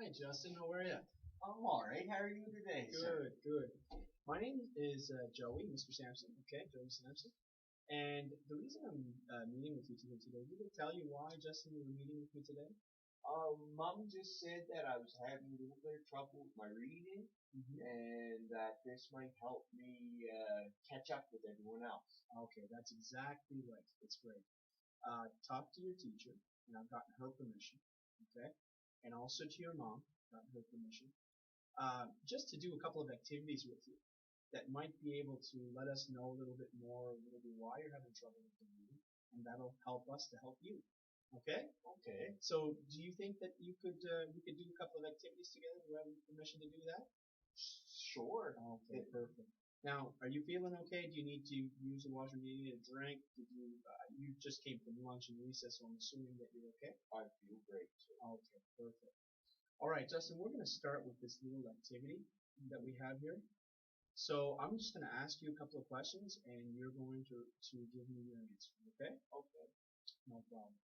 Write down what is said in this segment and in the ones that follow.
Hi, Justin. How are you? I'm alright. How are you today, sir? Good, good. My name is Joey, Mr. Sampson. Okay, Joey Sampson. And the reason I'm meeting with you today, did they tell you why, Justin, you were meeting with me today? Mom just said that I was having a little bit of trouble with my reading, Mm-hmm. and that this might help me catch up with everyone else. Okay, that's exactly right. That's great. Talk to your teacher, and I've gotten her permission. Okay, and also to your mom, gotten her permission. Just to do a couple of activities with you that might be able to let us know a little bit more, maybe why you're having trouble with the reading, and that'll help us to help you. Okay? Okay. So, do you think that we could do a couple of activities together? Do I have permission to do that? Sure. Okay, perfect. Now, are you feeling okay? Do you need to use the washroom? Do you need a drink? You just came from lunch and recess, so I'm assuming that you're okay? I feel great, sir. Okay, perfect. All right, Justin, we're going to start with this little activity that we have here. So I'm just going to ask you a couple of questions, and you're going to give me your answer, okay? Okay. No problem.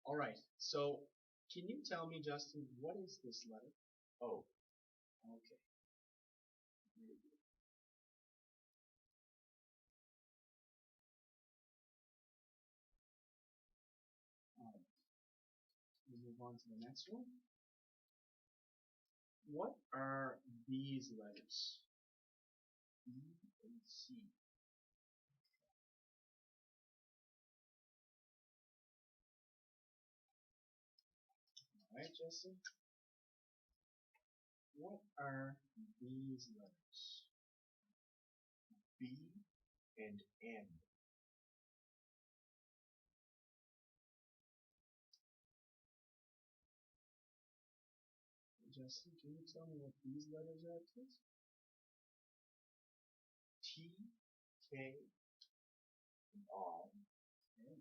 All right, so can you tell me, Justin, what is this letter? Oh. Okay, very good. All right, we'll move on to the next one. What are these letters? E and C. All right, Justin. What are these letters? B and M. Justin, can you tell me what these letters are, please? T, K, and I. Okay.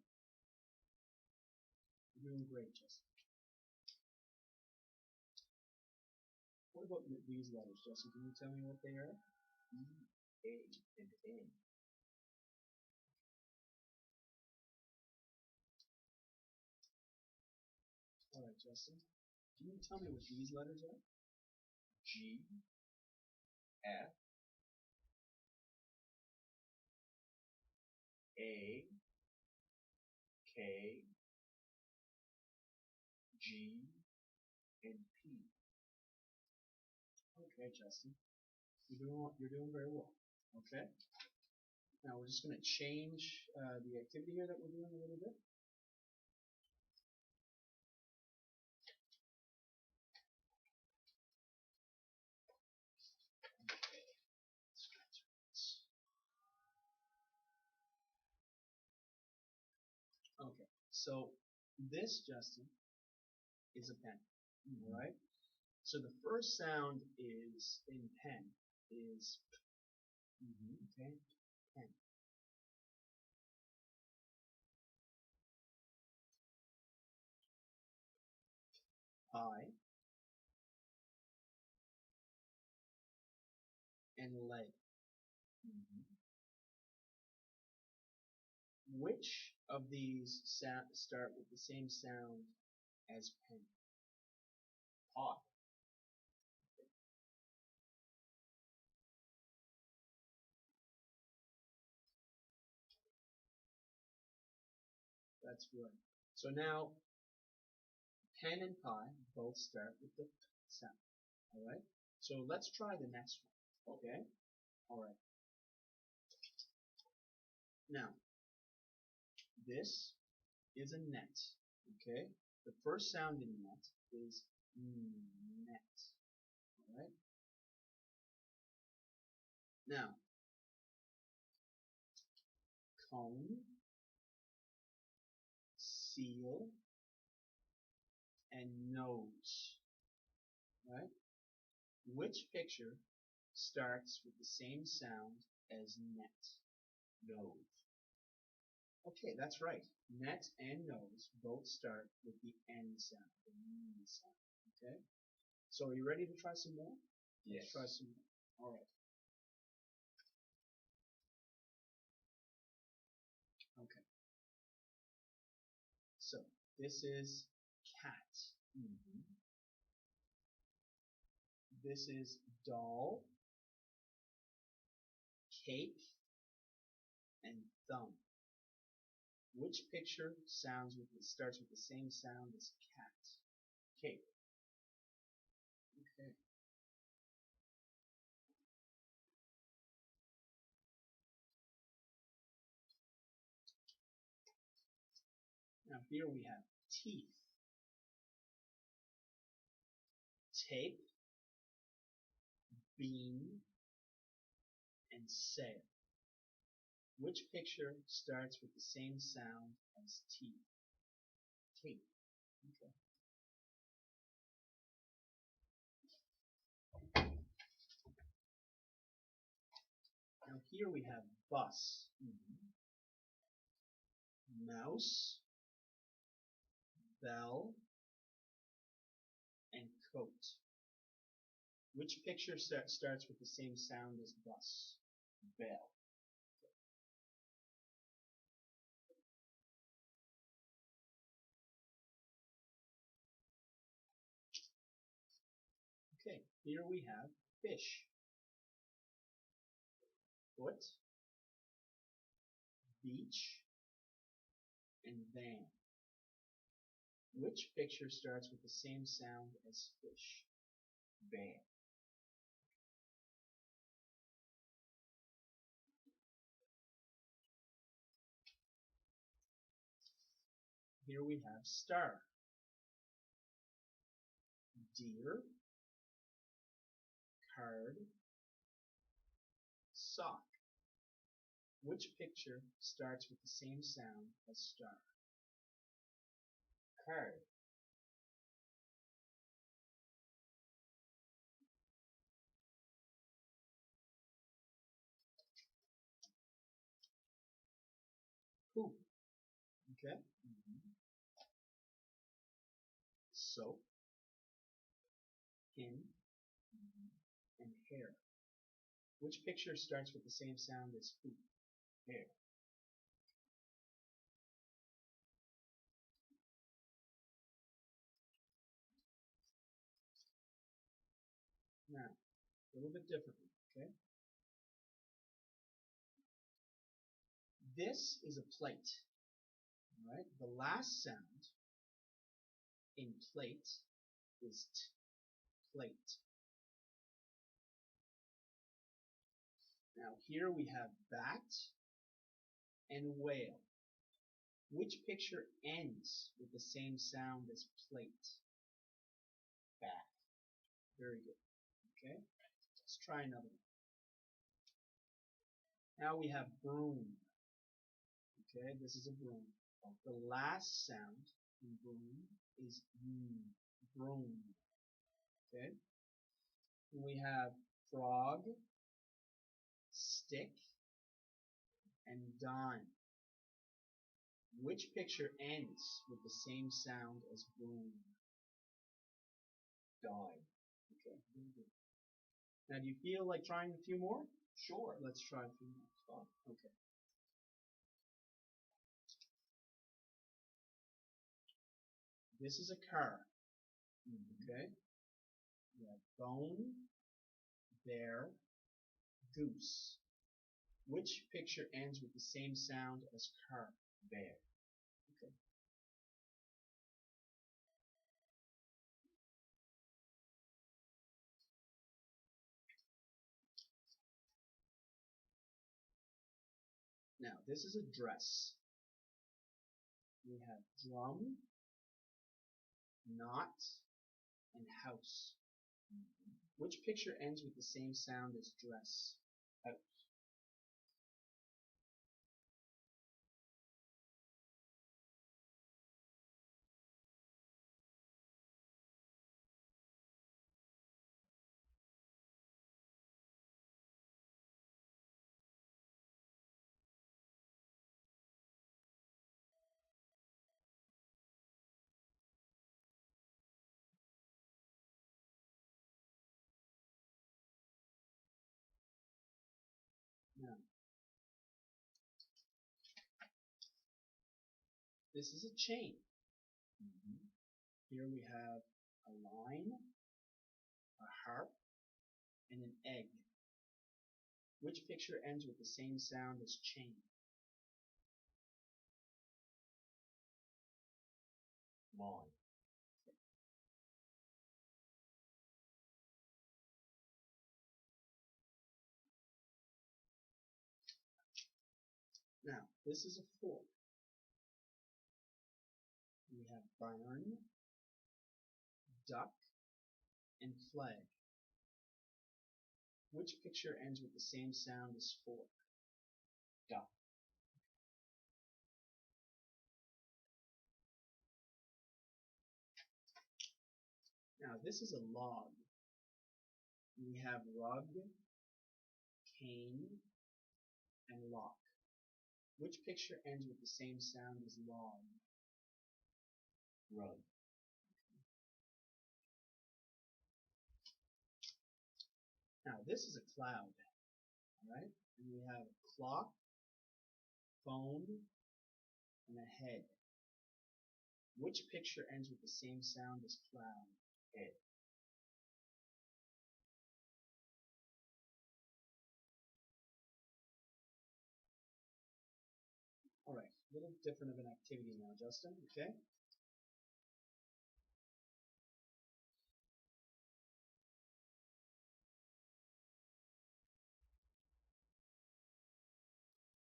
You're doing great, Justin. What about these letters, Justin? Can you tell me what they are? E, A, and N. All right, Justin. Can you tell me what these letters are? G, F, A, K, G, and P. Okay, Justin. You're doing very well. Okay. Now we're just going to change the activity here that we're doing a little bit. Okay. So this, Justin, is a pen. All right. So the first sound is in pen is okay. Pen. Eye and leg. Which of these start with the same sound as pen? Pot. That's right. So now, pen and pie both start with the p sound. All right. So let's try the next one. Okay. All right. Now, this is a net. Okay. The first sound in net is net. All right. Now, cone, seal, and nose. Right? Which picture starts with the same sound as net? Nose. Okay, that's right. Net and nose both start with the N sound, the N sound. Okay? So are you ready to try some more? Yes. Let's try some more. Alright. Okay. So this is cat. Mm-hmm. This is doll, cape, and thumb. Which picture starts with the same sound as cat? Cape. Okay. Now here we have teeth, tape, beam, and sail. Which picture starts with the same sound as teeth? Tape. Okay. Now here we have bus, mouse, bell, and coat. Which picture starts with the same sound as bus? Bell. Okay, here we have fish, foot, beach, and van. Which picture starts with the same sound as fish? Van. Here we have star, deer, card, sock. Which picture starts with the same sound as star? Card. Poop. Okay. Soap, pin, and hair. Which picture starts with the same sound as poop? Hair. Now, a little bit differently, okay? This is a plate, all right? The last sound in plate is t, plate. Now here we have bat and whale. Which picture ends with the same sound as plate? Bat. Very good. Okay, let's try another one. Now we have broom. Okay, this is a broom. The last sound in broom is broom. Okay, we have frog, stick, and dime. Which picture ends with the same sound as broom? Dime. Okay, very good. Now do you feel like trying a few more? Sure. Let's try a few more. Fun. Okay. This is a car. Okay. We have bone, bear, goose. Which picture ends with the same sound as car? Bear. Okay. Now this is a dress. We have drum, knot, and house. Which picture ends with the same sound as dress? House. Now, this is a chain. Here we have a line, a harp, and an egg. Which picture ends with the same sound as chain? Lawn. Now, this is a fork. We have barn, duck, and flag. Which picture ends with the same sound as fork? Duck. Now, this is a log. We have rug, cane, and lock. Which picture ends with the same sound as log? Rug. Now, this is a cloud, alright? And we have a clock, phone, and a head. Which picture ends with the same sound as cloud? Head. Alright, a little different of an activity now, Justin, okay?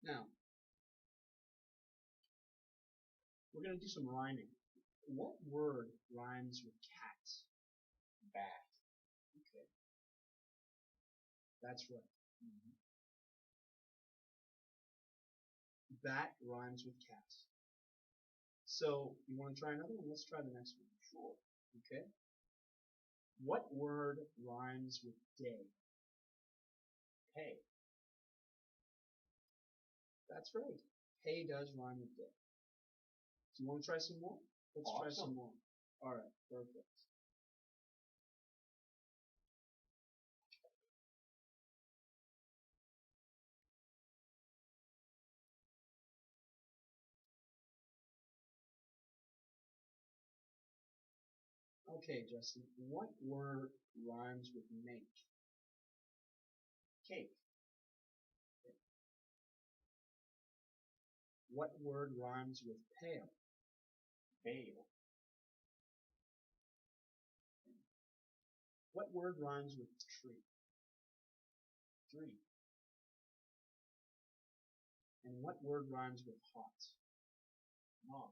Now, we're going to do some rhyming. What word rhymes with cat? Bat. Okay. That's right. Bat rhymes with cat. So, you want to try another one? Let's try the next one. Sure. Okay. What word rhymes with day? Hay. That's right. Hay does rhyme with day. Do you want to try some more? Let's try some Awesome. more. Alright, perfect. Okay, Justin, what word rhymes with make? Cake. What word rhymes with pale? Bail. What word rhymes with tree? Tree. And what word rhymes with hot? Mom.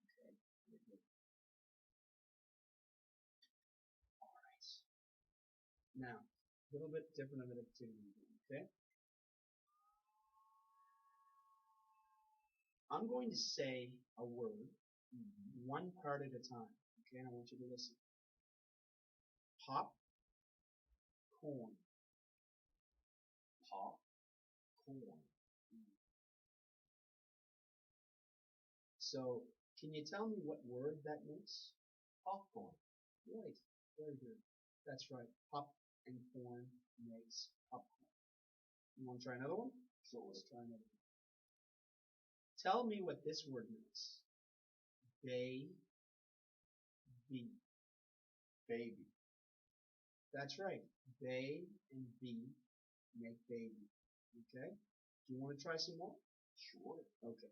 Okay, very good. Alright. Now, a little bit different of an activity again, okay? I'm going to say a word, one part at a time, okay? And I want you to listen. Pop, corn. Pop. Corn. So, can you tell me what word that makes? Popcorn. Right, very good. That's right. Pop and corn makes popcorn. You want to try another one? Sure. Let's try another one. Tell me what this word makes. Baby. Baby. That's right. Bay and bee make baby. Okay? Do you want to try some more? Sure. Okay.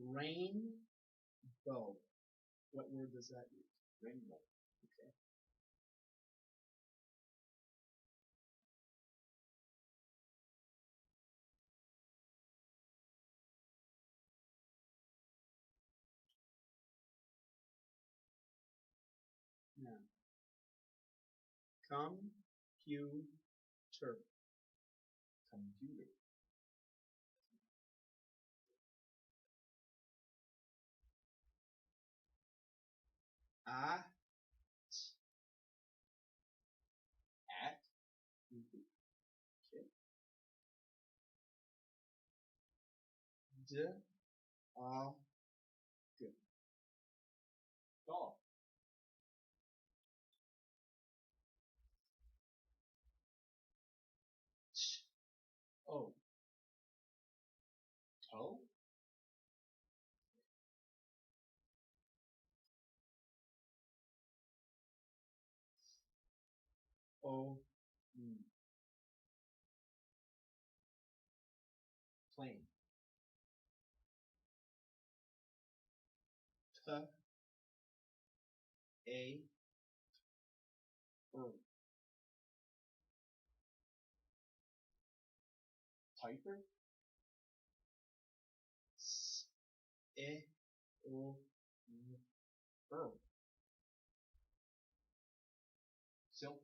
Rainbow. What word does that mean? Rainbow. Okay. Now, computer. Computer. At. At. Okay. Dog. Dog. Oh. Toe. O, N. Plane. T, A, R. Piper. S, E, O, N, R. Silk.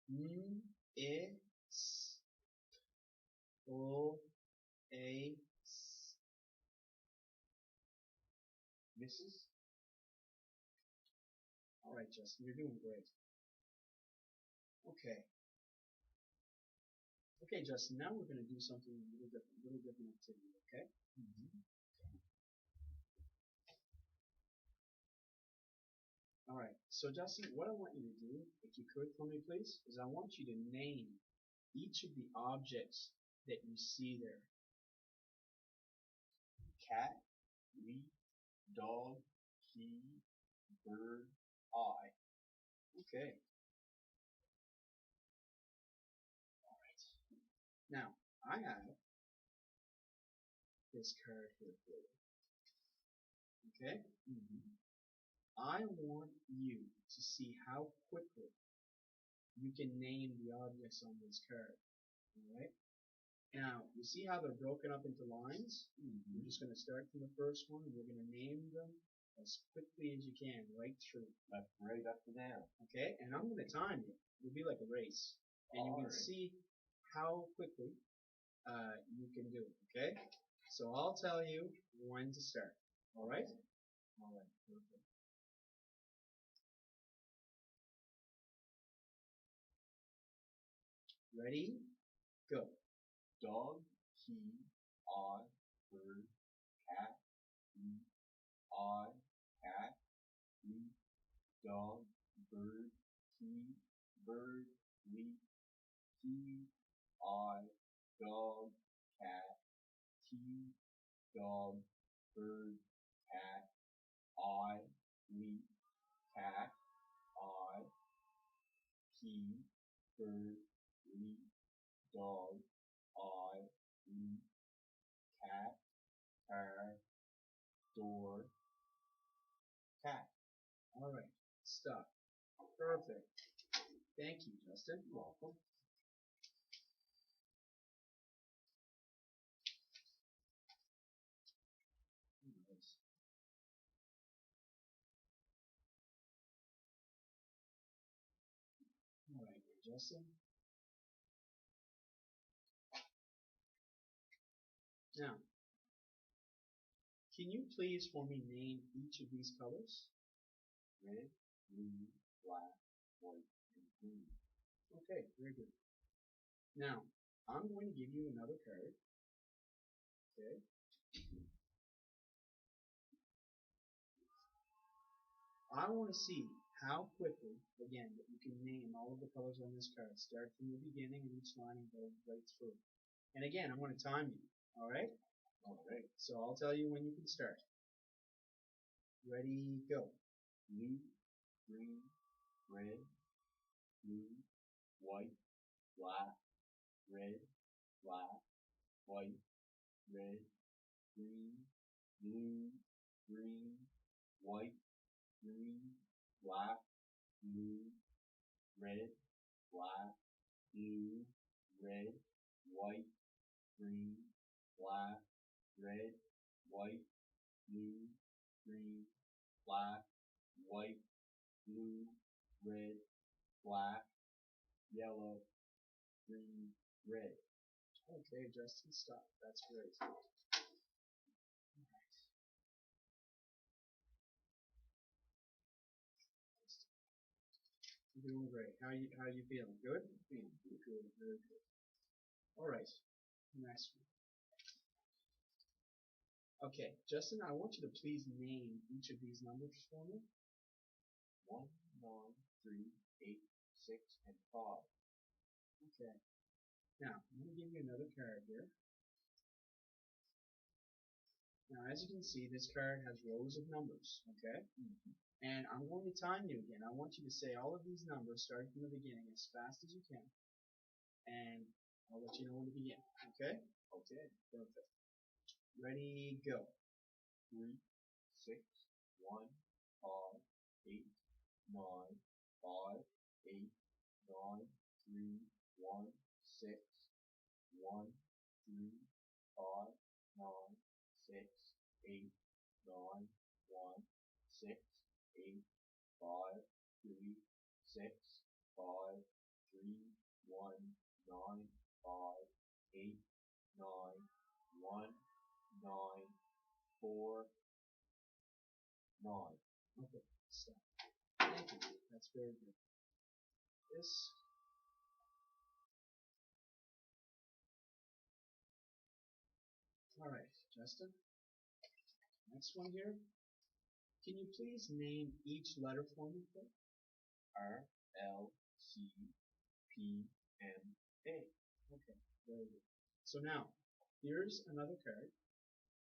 M, E, S, O, A, S. Mrs. All right, Justin, you're doing great. Okay. Okay, Justin, now we're going to do something a little different activity, okay? All right. So, Justin, what I want you to do, if you could for me, please, is I want you to name each of the objects that you see there. Cat. Leaf. Dog. Key. Bird. Eye. Okay. All right. Now, I have this card here for you. Okay? I want you to see how quickly you can name the objects on this card. Alright? Now, you see how they're broken up into lines? You're just going to start from the first one and you're going to name them as quickly as you can, right through. Left, right, up and down. Okay? And I'm going to time you. It'll be like a race. And you can see how quickly you can do it. Okay? So I'll tell you when to start. Alright? Alright, perfect. Ready? Go. Dog. Key. Eye. Bird. Cat. Leaf. Eye. Cat. Leaf. Dog. Bird. Key. Bird. Leaf. Key. Eye. Dog. Cat. Key. Dog. Bird. Cat. Eye. Leaf. Cat. Eye. Key. Bird. Leaf. Dog. Eye. Leaf. Cat. Car. Door. Cat. Alright. Stop. Perfect. Thank you, Justin. You're welcome. Nice. Alright, Justin. Now, can you please for me name each of these colors? Red, blue, black, white, and green. Okay, very good. Now, I'm going to give you another card. Okay. I want to see how quickly, again, that you can name all of the colors on this card. Start from the beginning of each line and go right through. And again, I'm going to time you. Alright? Alright. So I'll tell you when you can start. Ready, go. Blue, green, red, blue, white, black, red, black, white, red, green, blue, green, white, green, black, blue, red, black, blue, red, white, green, black, red, white, blue, green, black, white, blue, red, black, yellow, green, red. Okay, Justin, stop. That's great. You're doing great. How are you feeling? Good? Feeling good. Good, very good. Alright, next one. Okay, Justin, I want you to please name each of these numbers for me. 1, 9, 3, 8, 6, and 5. Okay. Now, I'm going to give you another card here. Now, as you can see, this card has rows of numbers, okay? And I'm going to time you again. I want you to say all of these numbers starting from the beginning as fast as you can. And I'll let you know when to begin. Okay? Okay. Perfect. Ready, go. 3, 6, 1, 5, 8, 9, 5, 8, 9, 3, 1, 6, 1, 3, 5, 9, 6, 8, 9, 1, 6, 8, 5, 3, 6, 5, 3, 1, 9, 5, 8, 9, 1, 9, 4, 9. Okay, stop. Thank you. That's very good. This. Alright, Justin. Next one here. Can you please name each letter for me, please? R, L, C, P, M, A. Okay, very good. So now, here's another card.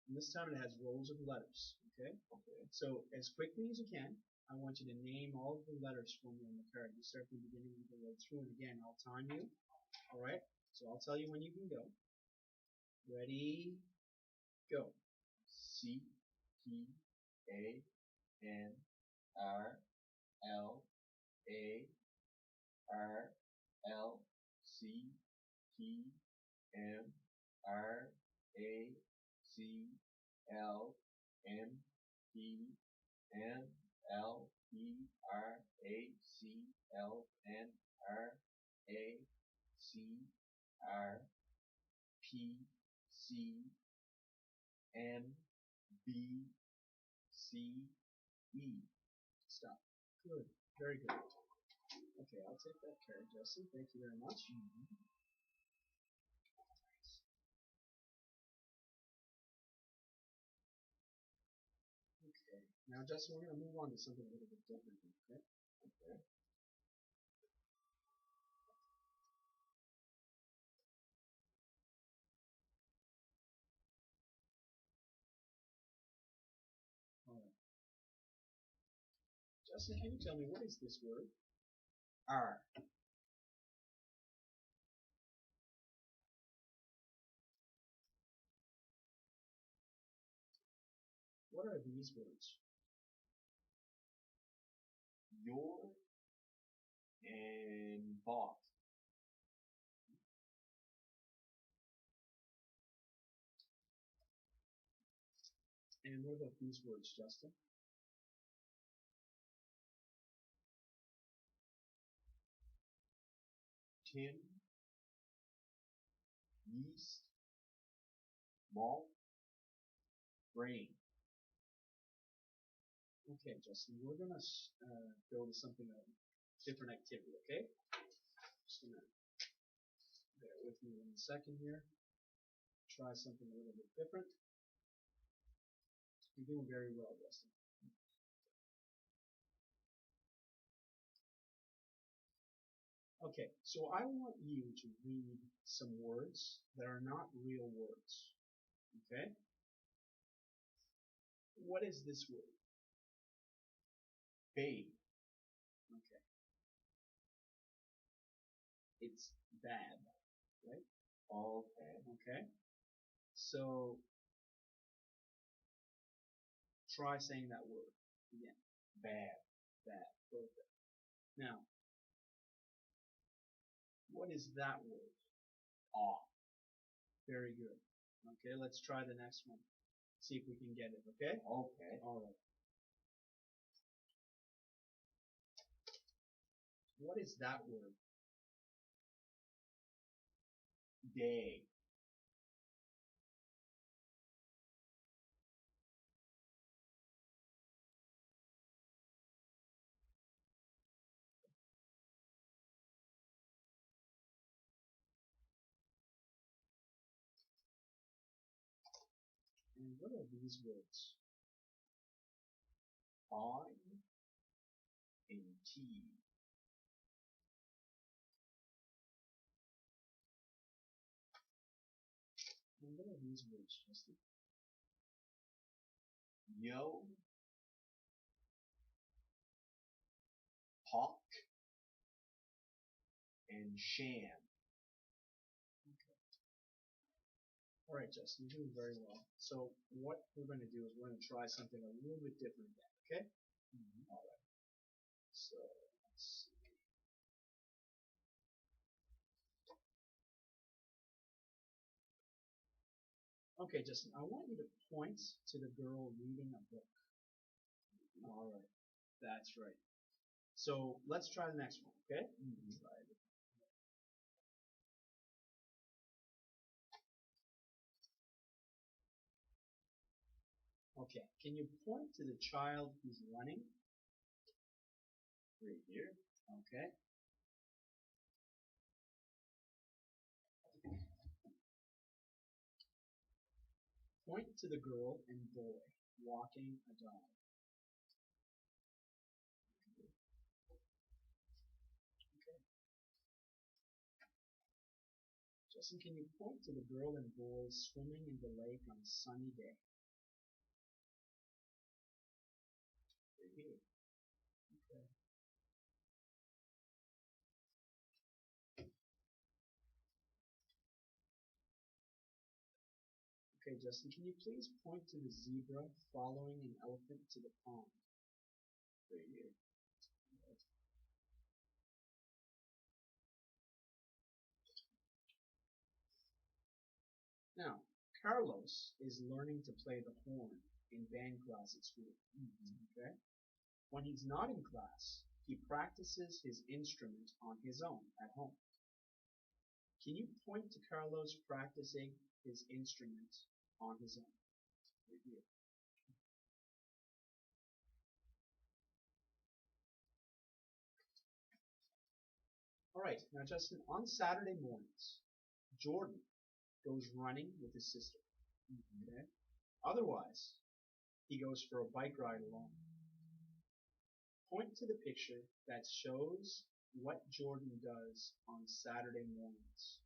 And this time it has rows of letters. Okay? Okay. So as quickly as you can, I want you to name all of the letters for me on the card. You start from the beginning and go right through. And again, I'll time you. Alright? So I'll tell you when you can go. Ready? Go. C, P, A, N, R, L, A, R, L, C, P, M, R, A, C, L, M, P, M, L, P, R, A, C, L, N, R, A, C, R, P, C, M, B, C, E. Stop. Good. Very good. Okay, I'll take that card, Justin. Thank you very much. Okay. Now, Justin, we're going to move on to something a little bit different. Okay? Okay. All right. Justin, can you tell me what is this word? R. What are these words? Your and bought. And what about these words, Justin? Tin, yeast, malt, grain. Okay, Justin, we're going to go to something, a different activity, okay? Just going to bear with me 1 second here. Try something a little bit different. You're doing very well, Justin. Okay, so I want you to read some words that are not real words. Okay? What is this word? Babe. Okay. It's bad, right? Okay. Okay. So try saying that word again. Bad. Bad. Perfect. Now, what is that word? Off. Very good. Okay, let's try the next one. See if we can get it, okay? Okay. Alright. What is that word? Day. And what are these words? Fine and tea. And what are these words, Justin? Yo and sham. All right, Justin, you're doing very well. So what we're going to do is we're going to try something a little bit different again, okay? All right. So let's see. Okay, Justin, I want you to point to the girl reading a book. All right, that's right. So let's try the next one, okay? Try it. Okay, can you point to the child who's running? Right here. Okay. Point to the girl and boy walking a dog. Okay. Justin, can you point to the girl and boy swimming in the lake on a sunny day? Right here. Okay. Okay, Justin, can you please point to the zebra following an elephant to the pond? Right here. Now, Carlos is learning to play the horn in band class at school. Okay? When he's not in class, he practices his instrument on his own at home. Can you point to Carlos practicing his instrument on his own? Right here. All right, now Justin, on Saturday mornings, Jordan goes running with his sister. Okay? Otherwise, he goes for a bike ride alone. Point to the picture that shows what Jordan does on Saturday mornings.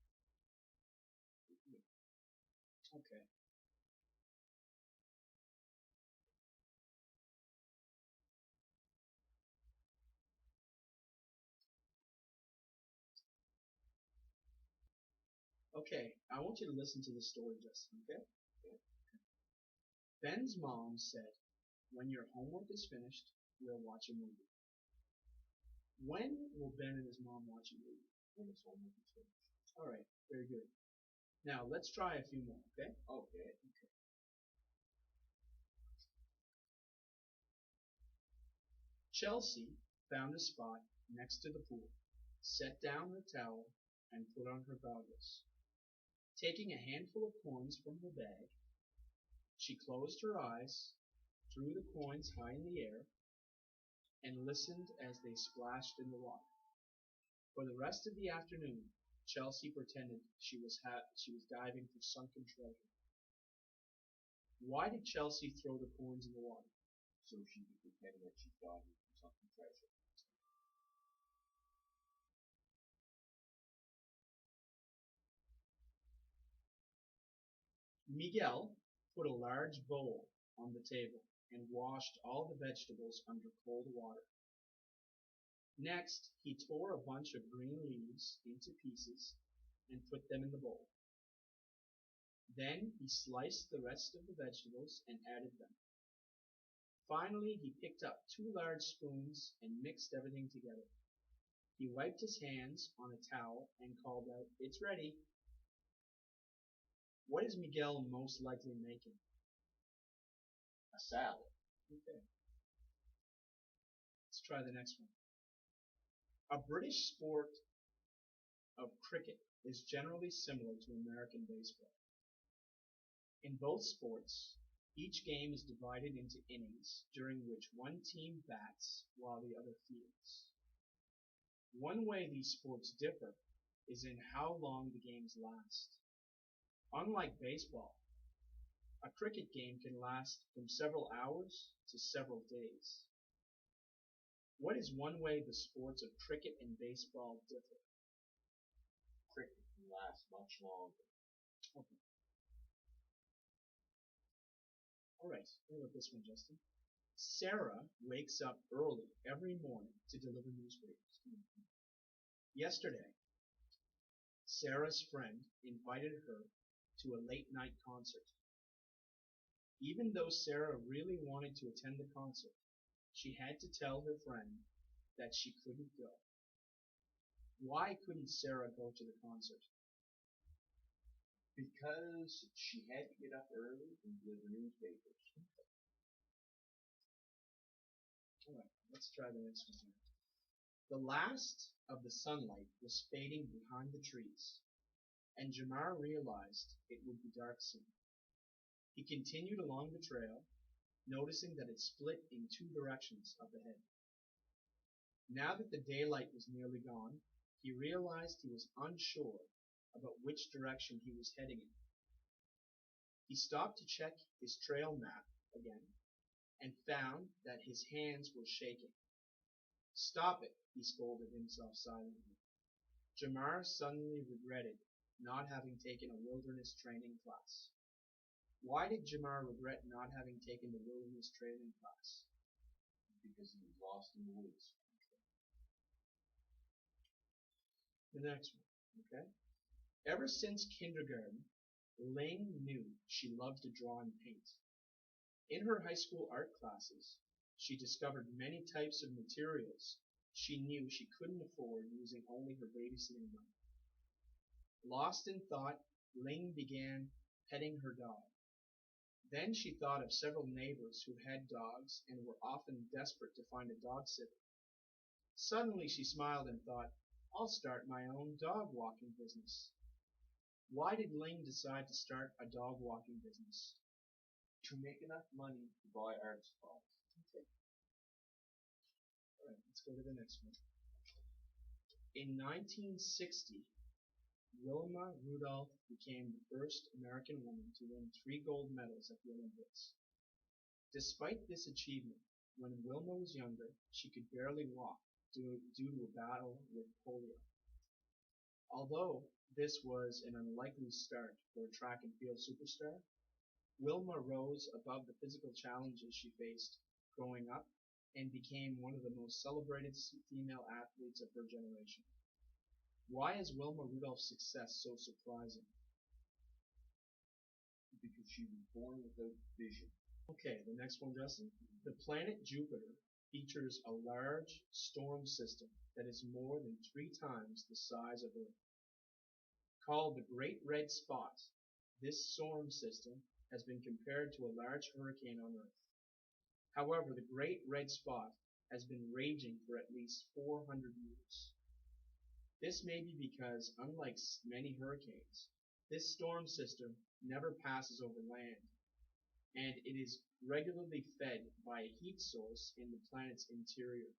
Okay. Okay, I want you to listen to the story, Justin, okay? Ben's mom said, when your homework is finished, we'll watch a movie. When will Ben and his mom watch a movie? When his homework is finished. All right, very good. Now, let's try a few more, okay? Okay. Chelsea found a spot next to the pool, set down her towel, and put on her goggles. Taking a handful of coins from her bag, she closed her eyes, threw the coins high in the air, and listened as they splashed in the water. For the rest of the afternoon, Chelsea pretended she was diving for sunken treasure. Why did Chelsea throw the coins in the water? So she could pretend that she's diving for something treasure. Miguel put a large bowl on the table and washed all the vegetables under cold water. Next, he tore a bunch of green leaves into pieces and put them in the bowl. Then he sliced the rest of the vegetables and added them. Finally, he picked up 2 large spoons and mixed everything together. He wiped his hands on a towel and called out, "It's ready." What is Miguel most likely making? A salad. Okay. Let's try the next one. A British sport of cricket is generally similar to American baseball. In both sports, each game is divided into innings during which one team bats while the other fields. One way these sports differ is in how long the games last. Unlike baseball, a cricket game can last from several hours to several days. What is one way the sports of cricket and baseball differ? Cricket can last much longer. Okay. All right, what about this one, Justin? Sarah wakes up early every morning to deliver newspapers. Yesterday, Sarah's friend invited her to a late night concert. Even though Sarah really wanted to attend the concert, she had to tell her friend that she couldn't go. Why couldn't Sarah go to the concert? Because she had to get up early and deliver newspapers. All right, let's try the next one here. The last of the sunlight was fading behind the trees, and Jamar realized it would be dark soon. He continued along the trail, noticing that it split in two directions up ahead. Now that the daylight was nearly gone, he realized he was unsure about which direction he was heading in. He stopped to check his trail map again and found that his hands were shaking. Stop it, he scolded himself silently. Jamar suddenly regretted not having taken a wilderness training class. Why did Jamar regret not having taken the wilderness training class? Because he was lost in the woods. The next one, okay? Ever since kindergarten, Ling knew she loved to draw and paint. In her high school art classes, she discovered many types of materials she knew she couldn't afford using only her babysitting money. Lost in thought, Ling began petting her dog. Then she thought of several neighbors who had dogs and were often desperate to find a dog sitter. Suddenly she smiled and thought, I'll start my own dog walking business. Why did Ling decide to start a dog walking business? To make enough money to buy art supplies. Okay. All right, let's go to the next one. In 1960, Wilma Rudolph became the first American woman to win 3 gold medals at the Olympics. Despite this achievement, when Wilma was younger, she could barely walk due to a battle with polio. Although this was an unlikely start for a track and field superstar, Wilma rose above the physical challenges she faced growing up and became one of the most celebrated female athletes of her generation. Why is Wilma Rudolph's success so surprising? Because she was born without vision. Okay, the next one, Justin. The planet Jupiter features a large storm system that is more than 3 times the size of Earth. Called the Great Red Spot, this storm system has been compared to a large hurricane on Earth. However, the Great Red Spot has been raging for at least 400 years. This may be because, unlike many hurricanes, this storm system never passes over land, and it is regularly fed by a heat source in the planet's interior.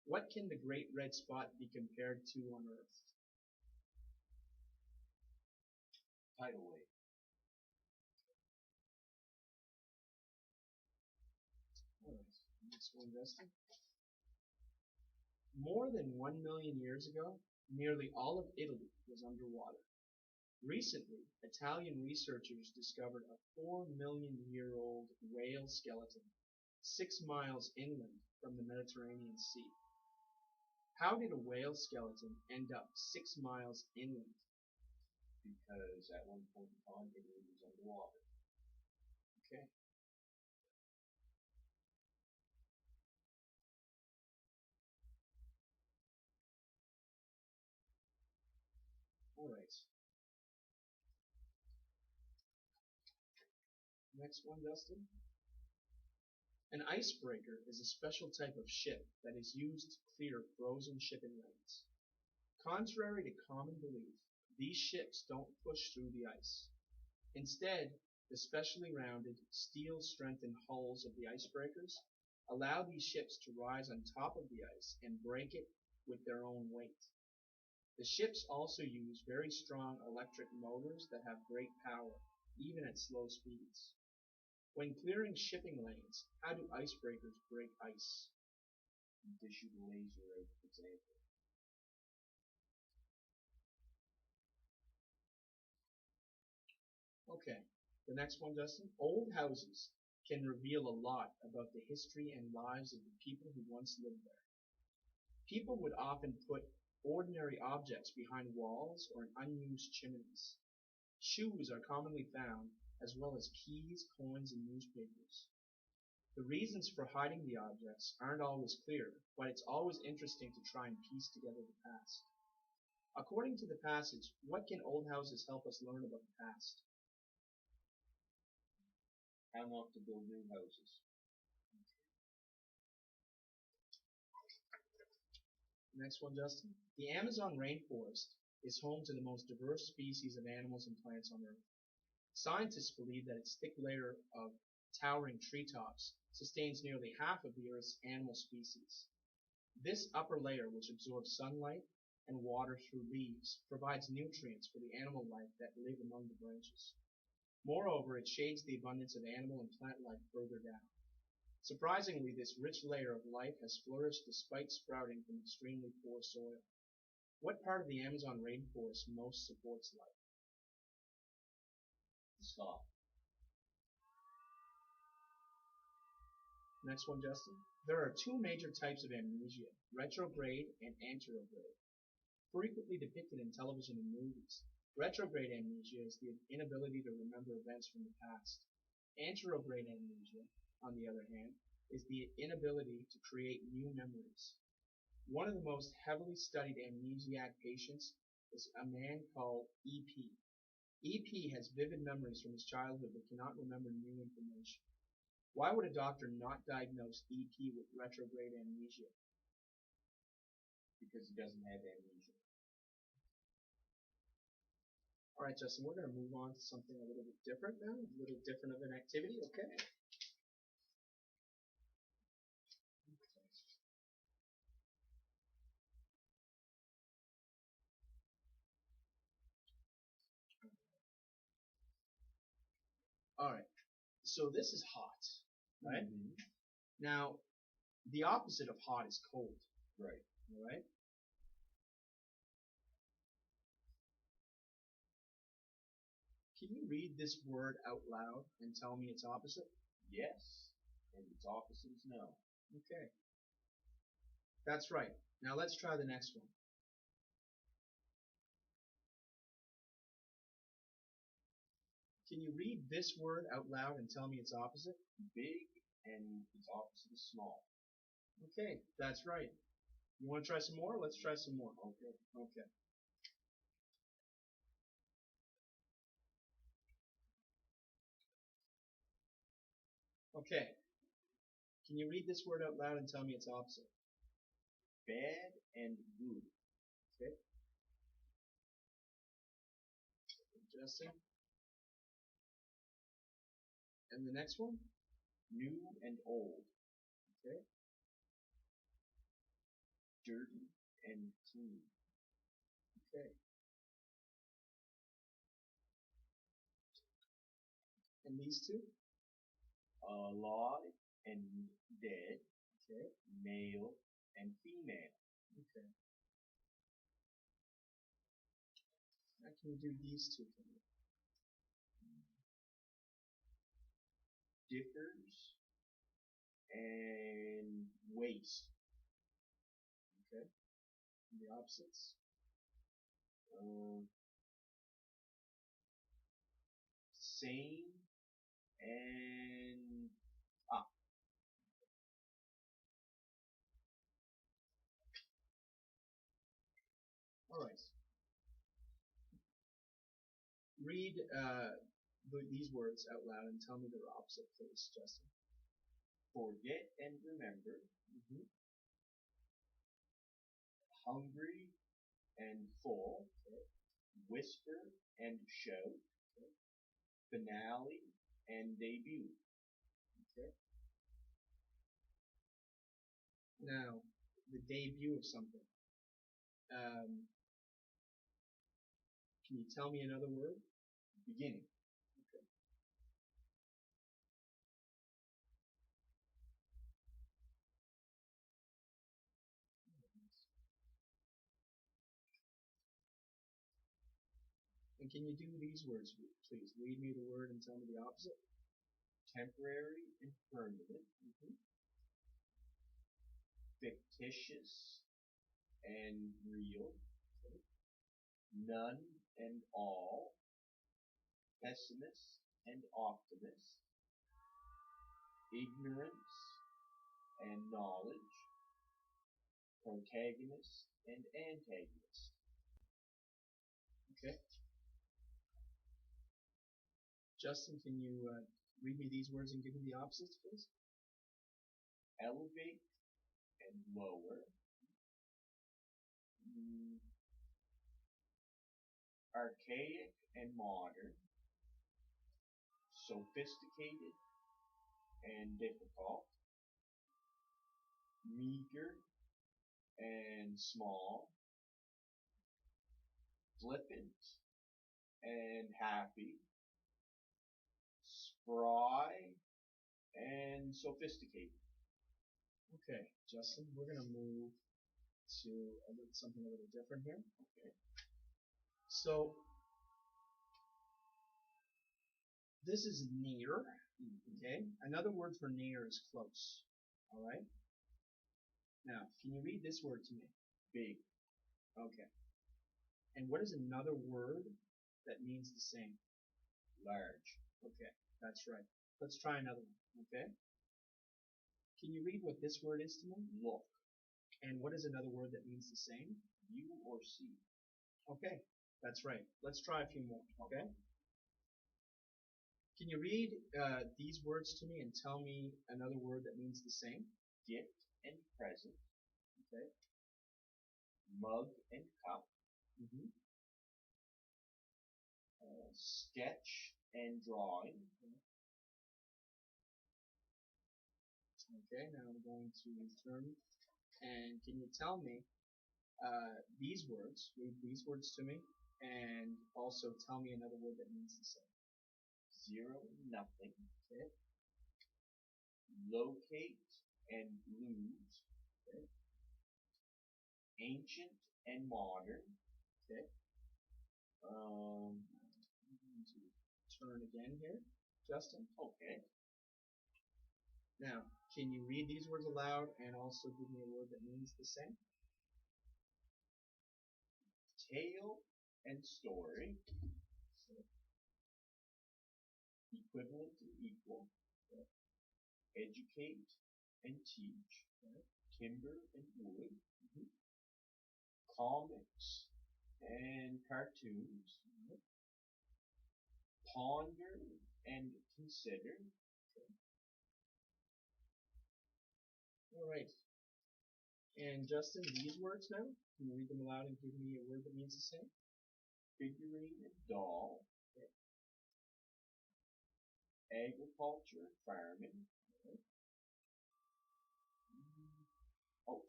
What can the Great Red Spot be compared to on Earth? Tidal wave. Alright, next one, Justin. More than 1 million years ago, nearly all of Italy was underwater. Recently, Italian researchers discovered a 4 million-year-old whale skeleton 6 miles inland from the Mediterranean Sea. How did a whale skeleton end up 6 miles inland? Because at one point in time Italy was underwater. Okay. Alright. Next one, Dustin. An icebreaker is a special type of ship that is used to clear frozen shipping lanes. Contrary to common belief, these ships don't push through the ice. Instead, the specially rounded, steel-strengthened hulls of the icebreakers allow these ships to rise on top of the ice and break it with their own weight. The ships also use very strong electric motors that have great power, even at slow speeds. When clearing shipping lanes, how do icebreakers break ice? They shoot a laser out, for example. Okay, the next one, Justin. Old houses can reveal a lot about the history and lives of the people who once lived there. People would often put ordinary objects behind walls or in unused chimneys. Shoes are commonly found, as well as keys, coins, and newspapers. The reasons for hiding the objects aren't always clear, but it's always interesting to try and piece together the past. According to the passage, what can old houses help us learn about the past? How not to build new houses. Next one, Justin. The Amazon rainforest is home to the most diverse species of animals and plants on Earth. Scientists believe that its thick layer of towering treetops sustains nearly half of the Earth's animal species. This upper layer, which absorbs sunlight and water through leaves, provides nutrients for the animal life that live among the branches. Moreover, it shades the abundance of animal and plant life further down. Surprisingly, this rich layer of life has flourished despite sprouting from extremely poor soil. What part of the Amazon rainforest most supports life? The sky. Next one, Justin. There are two major types of amnesia, retrograde and anterograde, frequently depicted in television and movies. Retrograde amnesia is the inability to remember events from the past. Anterograde amnesia, on the other hand, is the inability to create new memories. One of the most heavily studied amnesiac patients is a man called EP. EP has vivid memories from his childhood but cannot remember new information. Why would a doctor not diagnose EP with retrograde amnesia? Because he doesn't have amnesia. All right, Justin, we're going to move on to something a little bit different now, a little different of an activity, okay? All right, so this is hot, right? Mm-hmm. Now, the opposite of hot is cold, Right. all right? Can you read this word out loud and tell me its opposite? Yes. And its opposite is no. Okay. That's right. Now let's try the next one. Can you read this word out loud and tell me its opposite? Big, and its opposite is small. Okay, that's right. You want to try some more? Let's try some more. Okay. Okay. Okay. Can you read this word out loud and tell me its opposite? Bad and good. Okay. Justin. And the next one? New and old. Okay. Dirty and clean. Okay. And these two? Alive and dead. Okay. Male and female. Okay. Now can you do these two for me? Differs and waste. Okay. And the opposites? Same and All right. Read these words out loud and tell me their opposite, please, Justin. forget and remember. Mm-hmm. Hungry and full. Okay. Whisper and shout. Okay. Finale and debut. Okay. Now, the debut of something. Can you tell me another word? Beginning. Okay. And can you do these words, please? Read me the word and tell me the opposite. Temporary and permanent. Mm-hmm. Fictitious and real, none and all, pessimist and optimist, ignorance and knowledge, protagonist and antagonist. Okay. Justin, can you read me these words and give me the opposites, please? Elevate and lower, archaic and modern, sophisticated and difficult, meager and small, flippant and happy, spry and sophisticated. Okay, Justin, we're going to move to something a little different here. Okay. So, this is near. Okay. Another word for near is close. All right. Now, can you read this word to me? Big. Okay. And what is another word that means the same? Large. Okay, that's right. Let's try another one. Okay. Can you read what this word is to me? Look. And what is another word that means the same? View or see. Okay, that's right. Let's try a few more. Okay. Can you read these words to me and tell me another word that means the same? Gift and present. Okay. Mug and cup. Mm-hmm. Sketch and drawing. Okay, now I'm going to return. And can you tell me these words? Read these words to me, and also tell me another word that means the same. Zero, nothing. Okay. Locate and lose. Okay. Ancient and modern. Okay. I'm going to turn again here, Justin. Okay. Now, can you read these words aloud and also give me a word that means the same? Tale and story. Equivalent and equal. Educate and teach. Timber and wood. Comics and cartoons. Ponder and consider. All right. And Justin, these words now, can you read them aloud and give me a word that means the same? Figurine and doll. Agriculture, farming.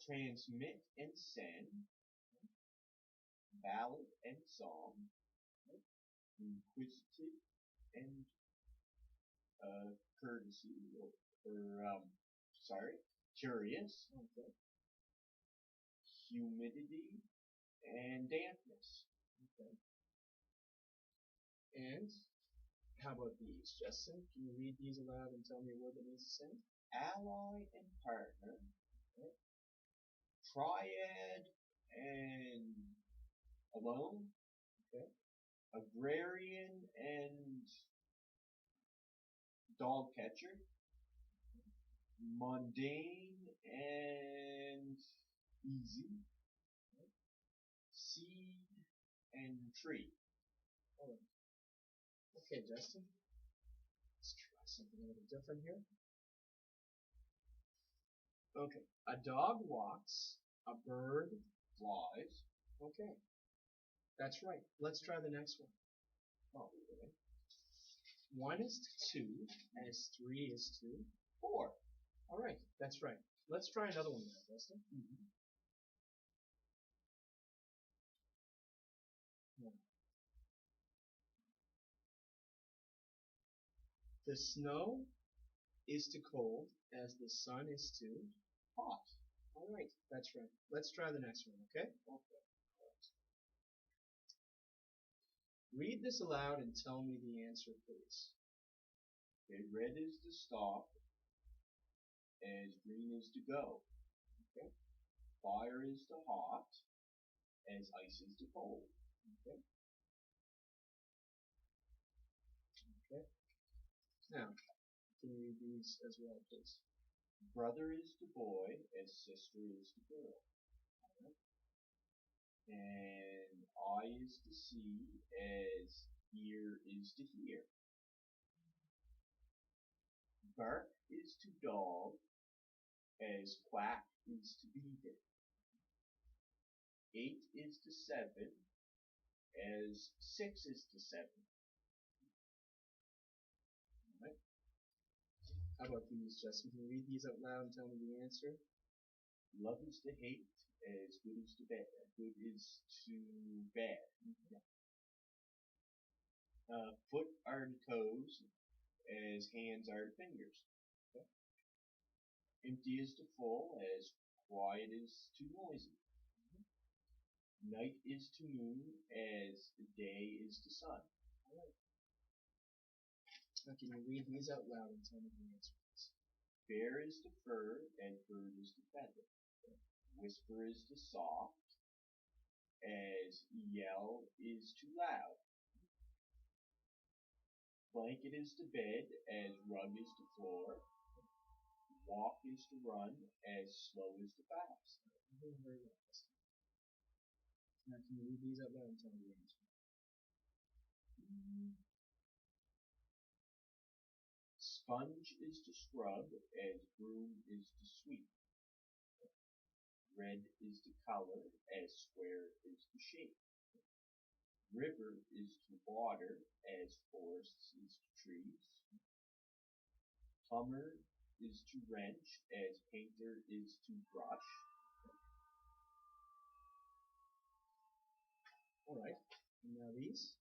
Transmit and send. Ballad and song. Inquisitive and courtesy, curious. Okay. Humidity and dampness. Okay. And how about these, Justin? Can you read these aloud and tell me a word that means the same? Ally and partner. Okay. Triad and alone. Okay. Agrarian and dog catcher. Mundane and easy. Okay. Seed and tree. Oh. Okay, Justin. Let's try something a little different here. Okay. A dog walks. A bird Flies. Okay. That's right. Let's try the next one. Oh, really? 1 is to 2, as 3 is to 4. All right. That's right. Let's try another one now, Justin. The snow is to cold as the sun is to Hot. All right. That's right. Let's try the next one, okay? Okay. Read this aloud and tell me the answer, please. Okay, red is to stop, as green is to go. Okay. Fire is to hot as ice is to cold. Okay. Okay. Now, can you read these as well, please? Brother is to boy as sister is to girl. And eye is to see as ear is to hear. Bark is to dog as quack is to beaver. 8 is to 7 as 6 is to 7. Right? How about these, Justin? Can you read these out loud and tell me the answer? Love is to hate as good is to bad. Good is to bad. Foot are to toes as hands are to fingers. Okay. Empty is to full as quiet is to noisy. Night is to moon as day is to sun. All right. Now can you read these out loud and tell me the answer, please? Bear is to fur and bird is to feather. Whisper is to soft as yell is to loud. Blanket is to bed as rug is to floor. Walk is to run as slow is to fast. Very, very well. Now can you read these out loud and tell me the answer? Sponge is to scrub as broom is to sweep. Red is to color as square is to shape. River is to water as forests is to trees. Plumber is to wrench as painter is to brush. All right. And now these.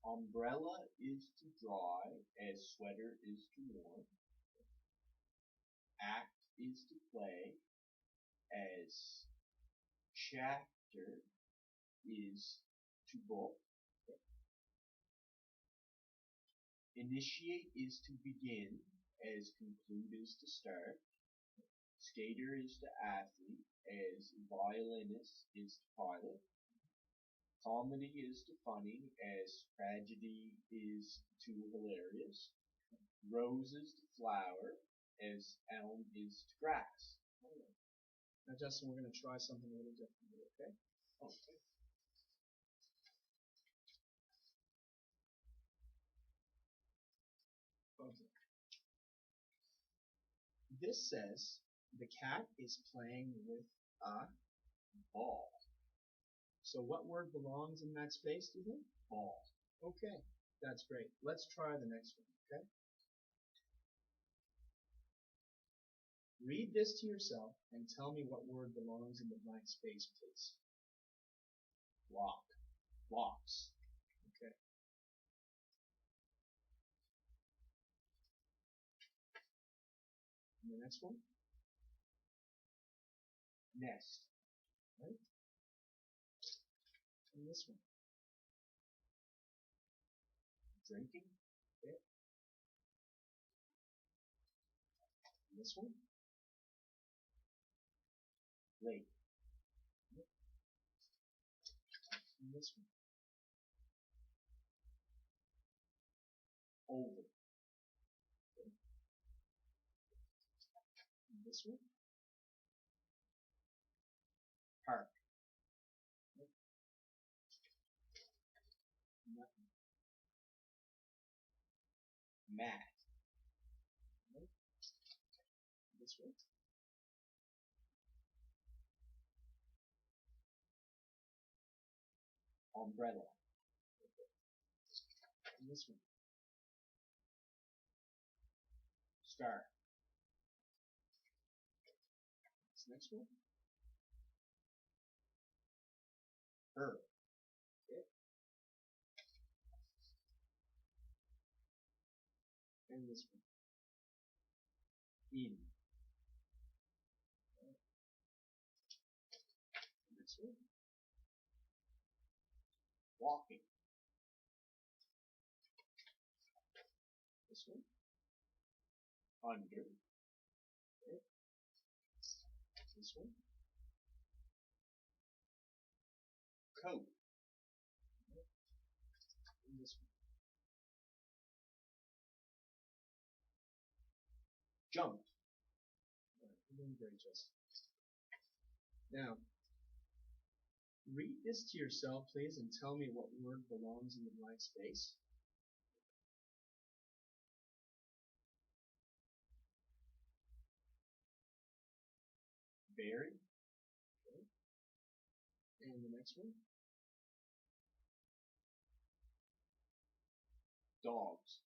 Umbrella is to dry as sweater is to warm. Act is to play as chapter is to book. Initiate is to begin as conclude is to start. Skater is to athlete as violinist is to pilot. Comedy is to funny as tragedy is to hilarious. Rose is to flower as elm is to grass. All right. Now, Justin, we're going to try something a little differently, okay? Okay. Okay. This says the cat is playing with a ball. So what word belongs in that space, do you think? Ball. Okay, that's great. Let's try the next one, okay? Read this to yourself and tell me what word belongs in the blank space, please. Lock. Locks. Okay. And the next one? Nest. Right? And this one? Drinking. Okay. And this one? Lake. And this one? Over. Okay. And this one? Park. And that one? Mat. Right? This one? Umbrella. And this one? Star. This next one? Herb. Okay. And this one? In. And this one? Walking. This one? Under. Okay. This one? Jumped. All right, you're doing great, Justin. Now, read this to yourself, please, and tell me what word belongs in the blank space. Berry. Okay. And the next one? Dogs.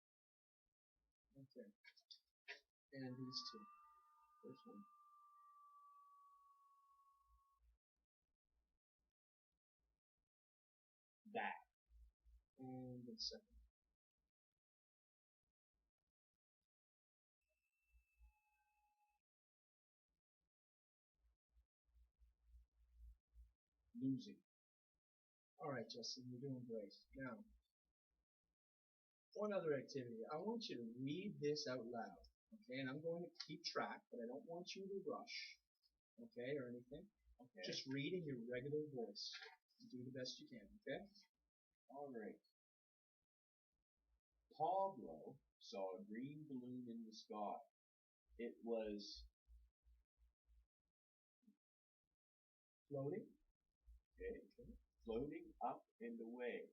Okay. And these two. First one. That. And the second. Losing. All right, Justin, you're doing great. Now, one other activity. I want you to read this out loud, okay? And I'm going to keep track, but I don't want you to rush, okay, or anything. Okay. Just read in your regular voice. Do the best you can, okay? All right. Pablo saw a green balloon in the sky. It was Floating. okay, floating up and away.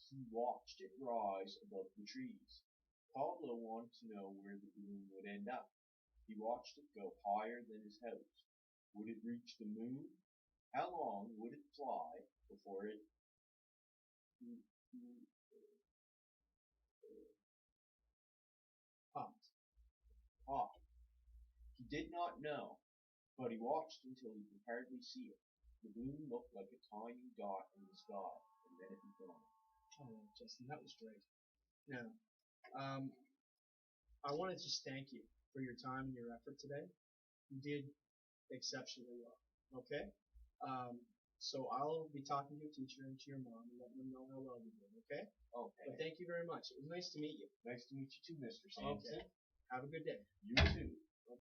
He watched it rise above the trees. Pablo wanted to know where the balloon would end up. He watched it go higher than his house. Would it reach the moon? How long would it fly before it Popped. popped? He did not know, but he watched until he could hardly see it. The balloon looked like a tiny dot in the sky, and then it was gone. All right, Justin, that was great. Now, I want to just thank you for your time and your effort today. You did exceptionally well, okay? So I'll be talking to your teacher and to your mom and letting them know how well you did, okay? Okay. But thank you very much. It was nice to meet you. Nice to meet you too, Mr. Sampson. Okay. Have a good day. You too.